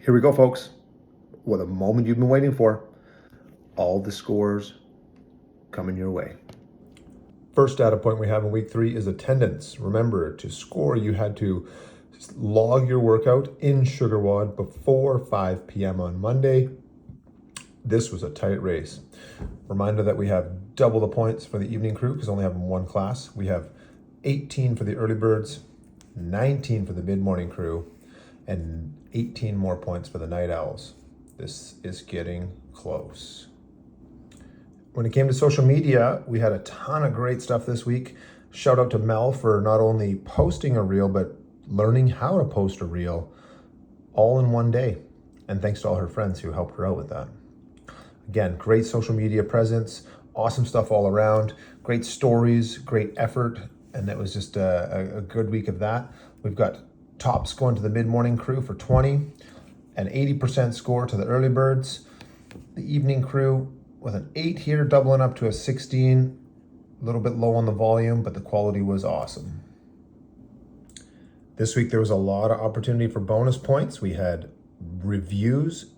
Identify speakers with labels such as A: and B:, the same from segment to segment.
A: Here we go, folks. Well, the moment you've been waiting for. All the scores coming your way. First data point we have in week 3 is attendance. Remember, to score, you had to log your workout in SugarWOD before 5 p.m. on Monday. This was a tight race. Reminder that we have double the points for the evening crew because only having one class. We have 18 for the early birds, 19 for the mid-morning crew, and 18 more points for the night owls. This is getting close. When it came to social media, we had a ton of great stuff this week. Shout out to Mel for not only posting a reel, but learning how to post a reel all in one day. And thanks to all her friends who helped her out with that. Again, great social media presence, awesome stuff all around, great stories, great effort, and it was just a good week of that. We've got tops going to the mid-morning crew for 20, an 80% score to the early birds. The evening crew with an 8 here, doubling up to a 16. A little bit low on the volume, but the quality was awesome. This week there was a lot of opportunity for bonus points. We had reviews,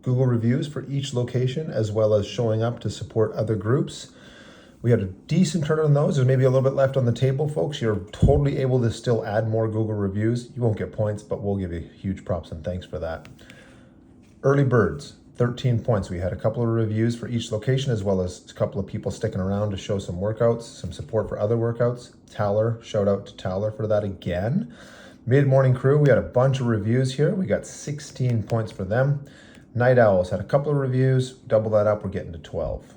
A: Google reviews for each location, as well as showing up to support other groups. We had a decent turn on those. There's maybe a little bit left on the table, folks. You're totally able to still add more Google reviews. You won't get points, but we'll give you huge props and thanks for that. Early birds, 13 points. We had a couple of reviews for each location, as well as a couple of people sticking around to show some workouts, some support for other workouts. Taller, shout out to Taller for that again. Mid-morning crew, we had a bunch of reviews here. We got 16 points for them. Night owls had a couple of reviews. Double that up, we're getting to 12.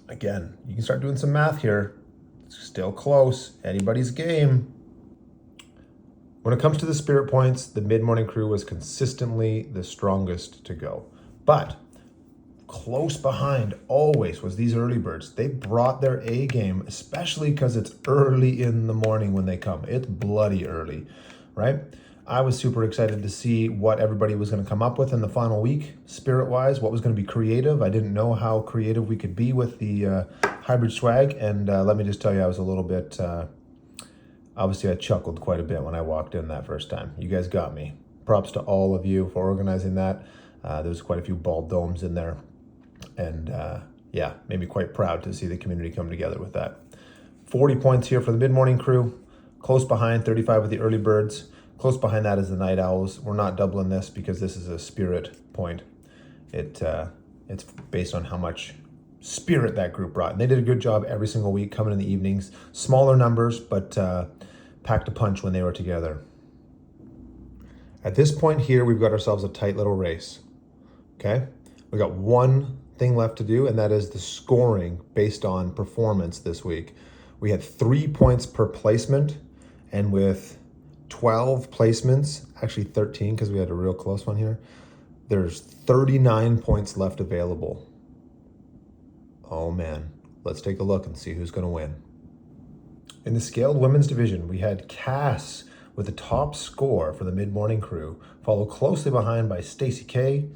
A: Again, you can start doing some math here. It's still close, anybody's game. When it comes to the spirit points, the mid-morning crew was consistently the strongest to go. But close behind always was these early birds. They brought their A game, especially because it's early in the morning when they come. It's bloody early, right? I was super excited to see what everybody was going to come up with in the final week, spirit-wise, what was going to be creative. I didn't know how creative we could be with the hybrid swag, and let me just tell you, I was a little bit, obviously I chuckled quite a bit when I walked in that first time. You guys got me. Props to all of you for organizing that. There was quite a few ball domes in there, and yeah, made me quite proud to see the community come together with that. 40 points here for the mid-morning crew, close behind 35 with the early birds. Close behind that is the night owls. We're not doubling this because this is a spirit point. It's based on how much spirit that group brought. And they did a good job every single week coming in the evenings. Smaller numbers, but packed a punch when they were together. At this point here, we've got ourselves a tight little race, okay? We got one thing left to do, and that is the scoring based on performance this week. We had 3 points per placement, and with 12 placements, actually 13 because we had a real close one here, there's 39 points left available. Oh man, let's take a look and see who's going to win. In the scaled women's division, we had Cass with the top score for the mid-morning crew, followed closely behind by Stacy K.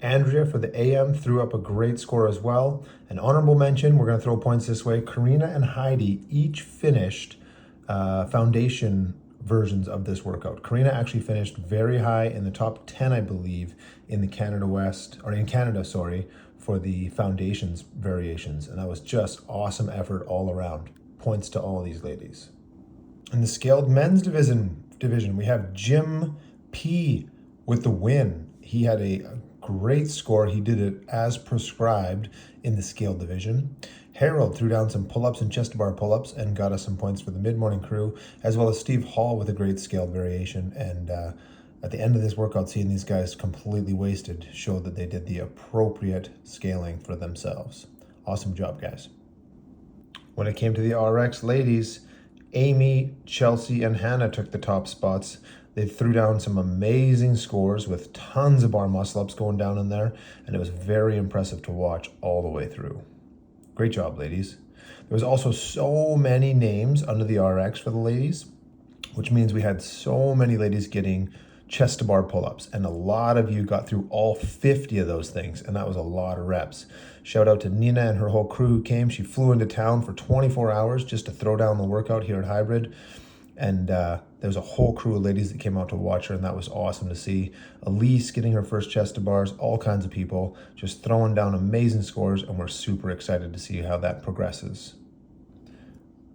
A: Andrea for the AM threw up a great score as well. An honorable mention, we're going to throw points this way. Karina and Heidi each finished foundation versions of this workout. Karina actually finished very high in the top 10, I believe, in the Canada, for the foundations variations. And that was just awesome effort all around. Points to all these ladies. In the scaled men's division, we have Jim P with the win. He had a great score. He did it as prescribed in the scaled division. Harold threw down some pull-ups and chest-to-bar pull-ups and got us some points for the mid-morning crew, as well as Steve Hall with a great scaled variation. And at the end of this workout, seeing these guys completely wasted showed that they did the appropriate scaling for themselves. Awesome job, guys. When it came to the RX ladies, Amy, Chelsea, and Hannah took the top spots. They threw down some amazing scores with tons of bar muscle-ups going down in there, and it was very impressive to watch all the way through. Great job, ladies. There was also so many names under the RX for the ladies, which means we had so many ladies getting chest to bar pull-ups, and a lot of you got through all 50 of those things, and that was a lot of reps. Shout out to Nina and her whole crew who came. She flew into town for 24 hours just to throw down the workout here at Hybrid, and There was a whole crew of ladies that came out to watch her, and that was awesome to see. Elise getting her first chest of bars, all kinds of people just throwing down amazing scores, and we're super excited to see how that progresses.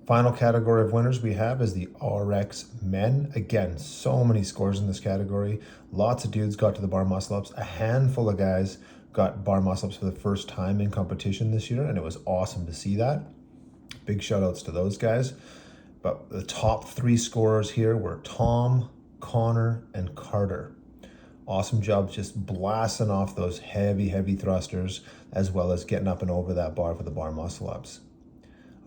A: Final category of winners we have is the RX men. Again, so many scores in this category. Lots of dudes got to the bar muscle ups. A handful of guys got bar muscle ups for the first time in competition this year, and it was awesome to see that. Big shout outs to those guys. But the top 3 scorers here were Tom, Connor, and Carter. Awesome job just blasting off those heavy thrusters, as well as getting up and over that bar for the bar muscle ups.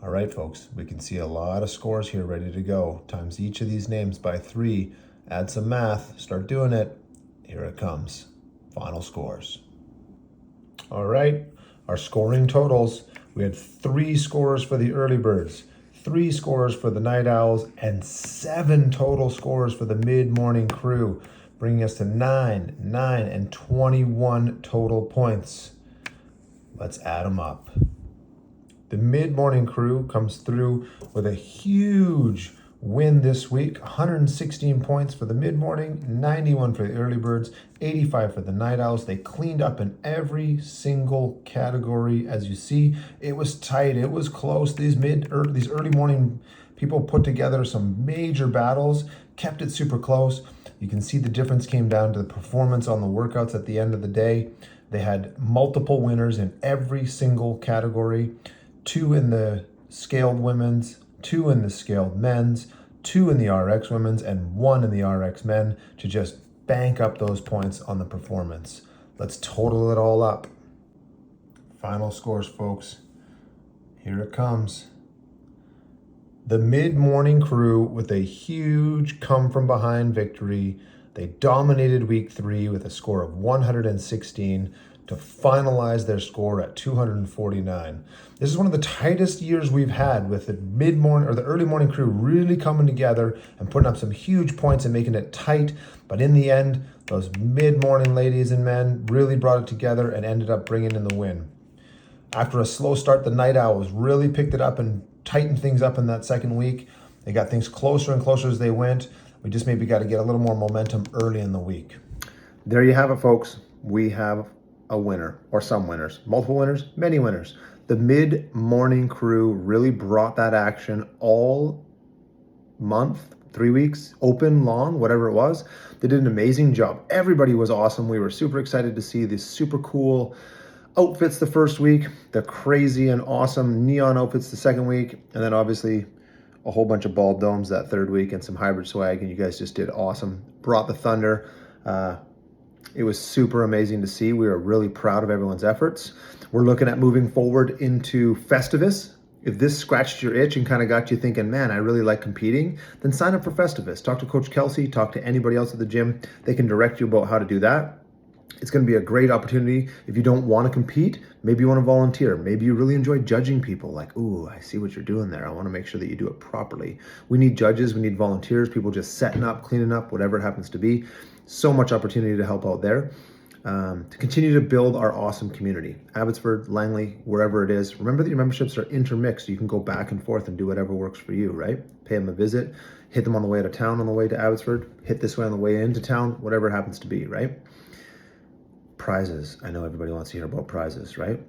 A: All right, folks, we can see a lot of scores here ready to go. Times each of these names by 3. Add some math, start doing it. Here it comes. Final scores. All right, our scoring totals. We had 3 scorers for the early birds, 3 scores for the night owls, and 7 total scores for the mid-morning crew, bringing us to 9, and 21 total points. Let's add them up. The mid-morning crew comes through with a huge win this week. 116 points for the mid-morning, 91 for the early birds, 85 for the night owls. They cleaned up in every single category. As you see, it was tight, it was close. These early morning people put together some major battles, kept it super close. You can see the difference came down to the performance on the workouts at the end of the day. They had multiple winners in every single category. 2 in the scaled women's, 2 in the scaled men's, 2 in the RX women's, and 1 in the RX men to just bank up those points on the performance. Let's total it all up. Final scores, folks. Here it comes. The mid-morning crew with a huge come-from-behind victory. They dominated week 3 with a score of 116 to finalize their score at 249. This is one of the tightest years we've had, with the mid-morning or the early morning crew really coming together and putting up some huge points and making it tight. But in the end, those mid-morning ladies and men really brought it together and ended up bringing in the win. After a slow start, the night owls really picked it up and tightened things up in that second week. They got things closer and closer as they went. We just maybe got to get a little more momentum early in the week. There you have it, folks. We have a winner, or some winners, multiple winners, many winners. The mid-morning crew really brought that action all month, 3 weeks, open, long, whatever it was. They did an amazing job. Everybody was awesome. We were super excited to see these super cool outfits the first week, the crazy and awesome neon outfits the second week, and then obviously a whole bunch of ball domes that third week and some hybrid swag, and you guys just did awesome. Brought the thunder. It was super amazing to see. We were really proud of everyone's efforts. We're looking at moving forward into Festivus. If this scratched your itch and kind of got you thinking, man, I really like competing, then sign up for Festivus. Talk to Coach Kelsey, talk to anybody else at the gym. They can direct you about how to do that. It's going to be a great opportunity. If you don't want to compete, maybe you want to volunteer. Maybe you really enjoy judging people. Like, ooh, I see what you're doing there. I want to make sure that you do it properly. We need judges. We need volunteers, people just setting up, cleaning up, whatever it happens to be. So much opportunity to help out there. To continue to build our awesome community. Abbotsford, Langley, wherever it is. Remember that your memberships are intermixed. You can go back and forth and do whatever works for you, right? Pay them a visit, hit them on the way out of town on the way to Abbotsford, hit this way on the way into town, whatever it happens to be, right? Prizes. I know everybody wants to hear about prizes, right?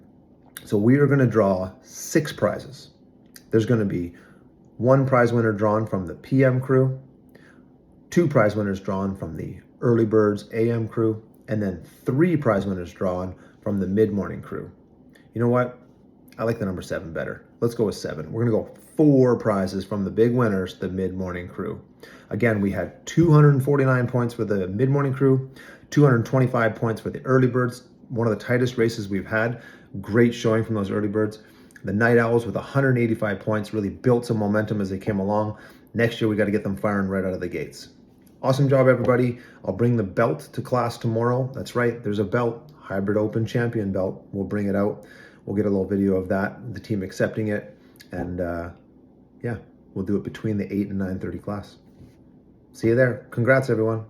A: So we are going to draw 6 prizes. There's going to be 1 prize winner drawn from the PM crew, 2 prize winners drawn from the early birds AM crew, and then 3 prize winners drawn from the mid-morning crew. You know what? I like the number 7 better. Let's go with 7. We're going to go 4 prizes from the big winners, the mid-morning crew. Again, we had 249 points for the mid-morning crew, 225 points for the early birds. One of the tightest races we've had. Great showing from those early birds. The night owls with 185 points really built some momentum as they came along. Next year, we got to get them firing right out of the gates. Awesome job, everybody. I'll bring the belt to class tomorrow. That's right, there's a belt, Hybrid Open Champion belt. We'll bring it out. We'll get a little video of that, the team accepting it. And yeah, we'll do it between the 8 and 9:30 class. See you there. Congrats, everyone.